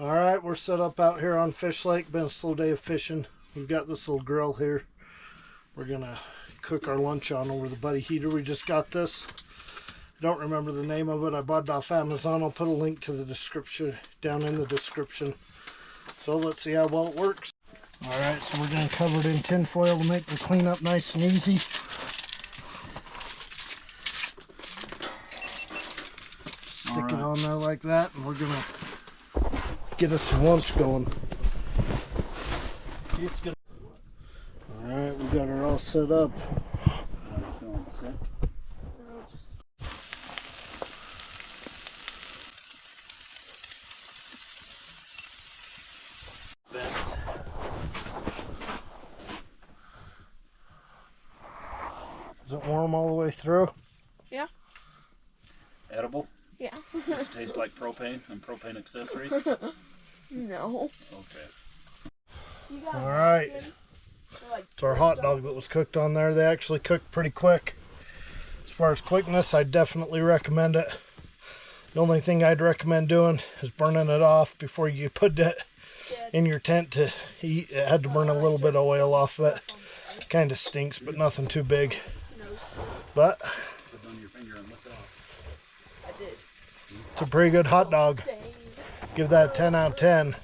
All right, we're set up out here on Fish Lake. Been a slow day of fishing. We've got this little grill here. We're gonna cook our lunch on over the buddy heater. We just got this. I don't remember the name of it. I bought it off Amazon. I'll put a link to the description down in the description. So let's see how well it works. All right, so we're gonna cover it in tin foil to make the cleanup nice and easy. Stick it on there like that, and we're gonna get us some lunch going. All right, we got her all set up. Is it warm all the way through? Yeah. Edible? Yeah. Does it taste like propane and propane accessories? No. Okay. All right. It's our hot dog that was cooked on there. They actually cooked pretty quick. As far as quickness, I definitely recommend it. The only thing I'd recommend doing is burning it off before you put it in your tent to eat. It had to burn a little bit of oil off of it. Kind of stinks, but nothing too big. But it's a pretty good hot dog. Give that a 10 out of 10.